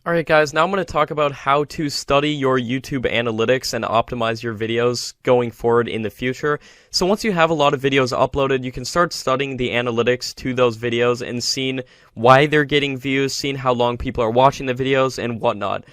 Alright guys, now I'm going to talk about how to study your YouTube analytics and optimize your videos going forward in the future. So once you have a lot of videos uploaded, you can start studying the analytics to those videos and seeing why they're getting views, seeing how long people are watching the videos, and whatnot.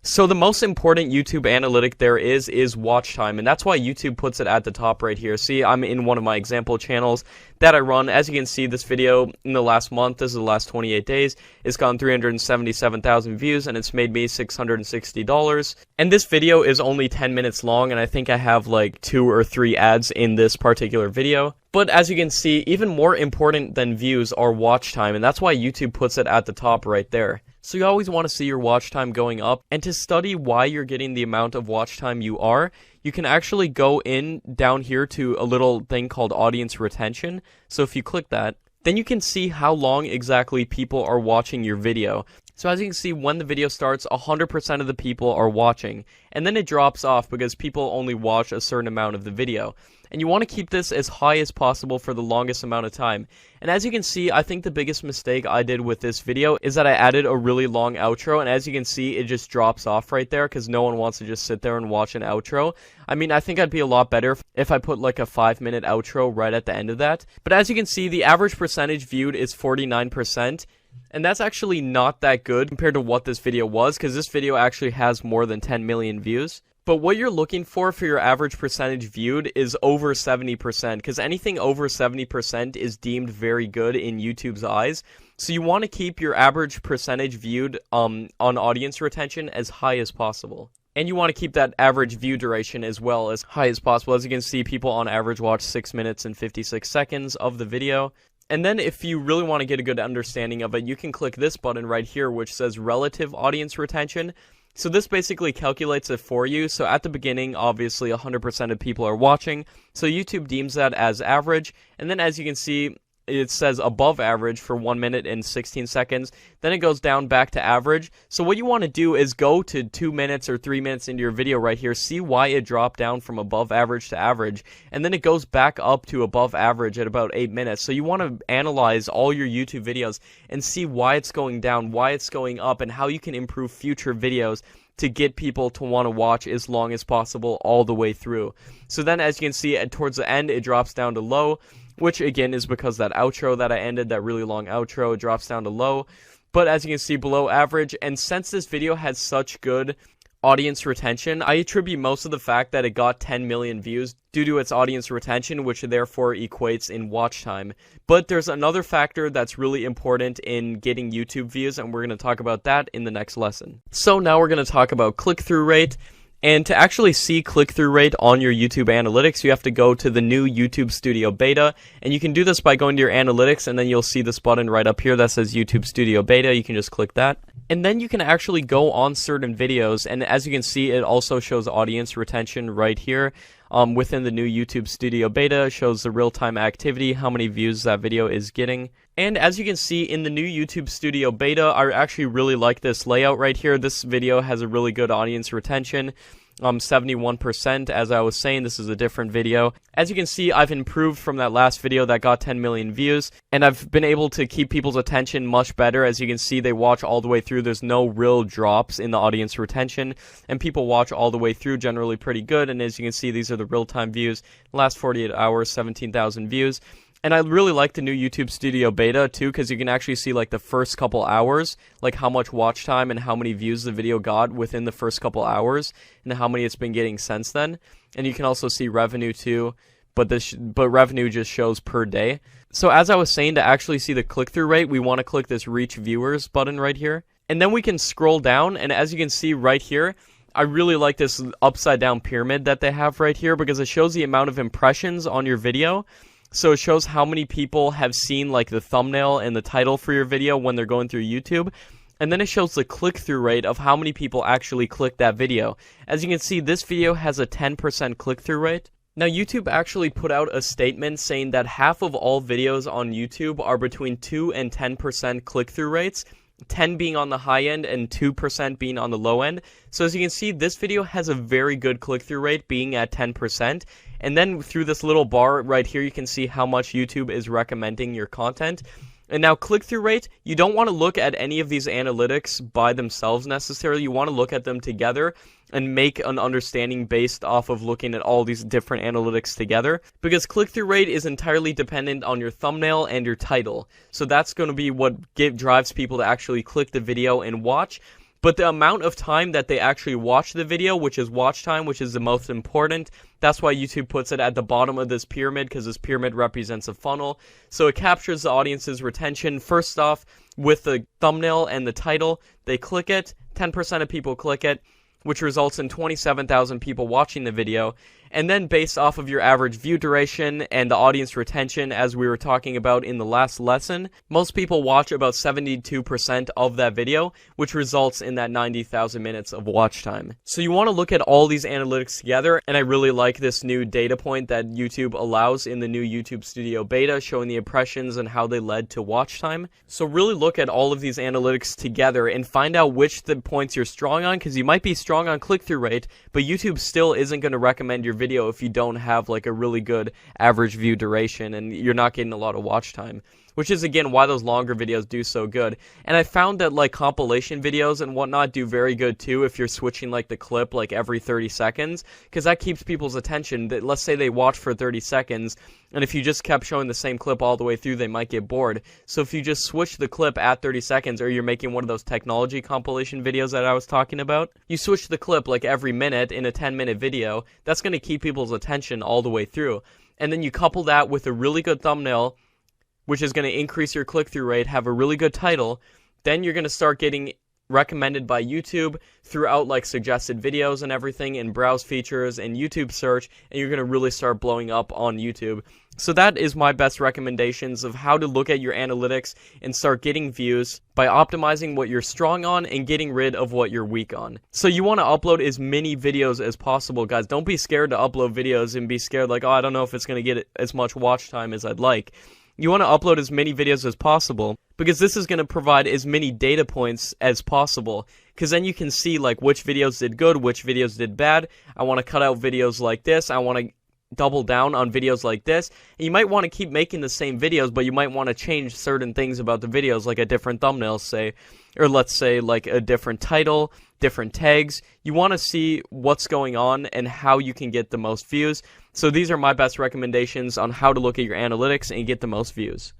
So the most important YouTube analytic there is watch time, and that's why YouTube puts it at the top right here. See, I'm in one of my example channels that I run. As you can see, this video in the last month, this is the last 28 days, it's gotten 377,000 views, and it's made me $660. And this video is only 10 minutes long, and I think I have like 2 or 3 ads in this particular video. But as you can see, even more important than views are watch time, and that's why YouTube puts it at the top right there. So you always want to see your watch time going up, and to study why you're getting the amount of watch time you are, you can actually go in down here to a little thing called audience retention. So if you click that, then you can see how long exactly people are watching your video. So as you can see, when the video starts, 100% of the people are watching, and then it drops off because people only watch a certain amount of the video. And you want to keep this as high as possible for the longest amount of time. And as you can see, I think the biggest mistake I did with this video is that I added a really long outro, and as you can see, it just drops off right there because no one wants to just sit there and watch an outro. I mean, I think I'd be a lot better if I put like a 5-minute outro right at the end of that. But as you can see, the average percentage viewed is 49%. And that's actually not that good compared to what this video was, because this video actually has more than 10 million views. But what you're looking for your average percentage viewed is over 70%, because anything over 70% is deemed very good in YouTube's eyes. So you want to keep your average percentage viewed on audience retention as high as possible. And you want to keep that average view duration as well as high as possible. As you can see, people on average watch 6 minutes and 56 seconds of the video. And then if you really want to get a good understanding of it, you can click this button right here, which says relative audience retention. So this basically calculates it for you. So at the beginning, obviously 100% of people are watching, so YouTube deems that as average. And then as you can see, it says above average for 1 minute and 16 seconds. Then it goes down back to average. So what you want to do is go to 2 minutes or 3 minutes into your video right here, see why it dropped down from above average to average, and then it goes back up to above average at about 8 minutes. So you want to analyze all your YouTube videos and see why it's going down, why it's going up, and how you can improve future videos to get people to want to watch as long as possible all the way through. So then as you can see, towards the end it drops down to low, which again is because that outro that I ended, that really long outro, drops down to low. But as you can see, below average. And since this video had such good audience retention, I attribute most of the fact that it got 10 million views due to its audience retention, which therefore equates in watch time. But there's another factor that's really important in getting YouTube views, and we're going to talk about that in the next lesson. So now we're going to talk about click-through rate. And to actually see click-through rate on your YouTube analytics, you have to go to the new YouTube Studio Beta, and you can do this by going to your analytics, and then you'll see this button right up here that says YouTube Studio Beta. You can just click that, and then you can actually go on certain videos, and as you can see, it also shows audience retention right here. Within the new YouTube Studio Beta, it shows the real-time activity, how many views that video is getting. And as you can see in the new YouTube Studio Beta, I actually really like this layout right here. This video has a really good audience retention, 71%. As I was saying, this is a different video. As you can see, I've improved from that last video that got 10 million views, and I've been able to keep people's attention much better. As you can see, they watch all the way through. There's no real drops in the audience retention, and people watch all the way through generally pretty good. And as you can see, these are the real-time views. Last 48 hours, 17,000 views. And I really like the new YouTube Studio Beta too, because you can actually see like the first couple hours, like how much watch time and how many views the video got within the first couple hours, and how many it's been getting since then. And you can also see revenue too, but revenue just shows per day. So as I was saying, to actually see the click-through rate, we want to click this Reach Viewers button right here, and then we can scroll down, and as you can see right here, I really like this upside down pyramid that they have right here, because it shows the amount of impressions on your video. So it shows how many people have seen like the thumbnail and the title for your video when they're going through YouTube. And then it shows the click-through rate of how many people actually click that video. As you can see, this video has a 10% click-through rate. Now, YouTube actually put out a statement saying that half of all videos on YouTube are between 2 and 10% click-through rates, 10 being on the high end and 2% being on the low end. So as you can see, this video has a very good click-through rate, being at 10%. And then through this little bar right here, you can see how much YouTube is recommending your content. And now click-through rate, you don't want to look at any of these analytics by themselves necessarily. You want to look at them together and make an understanding based off of looking at all these different analytics together. Because click-through rate is entirely dependent on your thumbnail and your title. So that's going to be what drives people to actually click the video and watch. But the amount of time that they actually watch the video, which is watch time, which is the most important, that's why YouTube puts it at the bottom of this pyramid, because this pyramid represents a funnel. So it captures the audience's retention, first off, with the thumbnail and the title. They click it, 10% of people click it, which results in 27,000 people watching the video. And then based off of your average view duration and the audience retention, as we were talking about in the last lesson, most people watch about 72% of that video, which results in that 90,000 minutes of watch time. So you want to look at all these analytics together, and I really like this new data point that YouTube allows in the new YouTube Studio Beta, showing the impressions and how they led to watch time. So really look at all of these analytics together and find out which the points you're strong on, because you might be strong on click-through rate, but YouTube still isn't going to recommend your video if you don't have like a really good average view duration and you're not getting a lot of watch time, which is again why those longer videos do so good. And I found that like compilation videos and whatnot do very good too if you're switching like the clip like every 30 seconds, because that keeps people's attention. That, let's say they watch for 30 seconds, and if you just kept showing the same clip all the way through, they might get bored. So if you just switch the clip at 30 seconds, or you're making one of those technology compilation videos that I was talking about, you switch the clip like every minute in a 10-minute video, that's going to keep people's attention all the way through. And then you couple that with a really good thumbnail, which is going to increase your click-through rate, have a really good title, then you're going to start getting recommended by YouTube throughout like suggested videos and everything, and browse features and YouTube search, and you're going to really start blowing up on YouTube. So that is my best recommendations of how to look at your analytics and start getting views by optimizing what you're strong on and getting rid of what you're weak on. So you want to upload as many videos as possible, guys. Don't be scared to upload videos and be scared like, oh, I don't know if it's going to get as much watch time as I'd like. You want to upload as many videos as possible, because this is going to provide as many data points as possible, because then you can see like which videos did good, which videos did bad. I want to cut out videos like this. I want to double down on videos like this. And you might want to keep making the same videos, but you might want to change certain things about the videos, like a different thumbnail, say, or let's say like a different title, different tags. You want to see what's going on and how you can get the most views. So these are my best recommendations on how to look at your analytics and get the most views.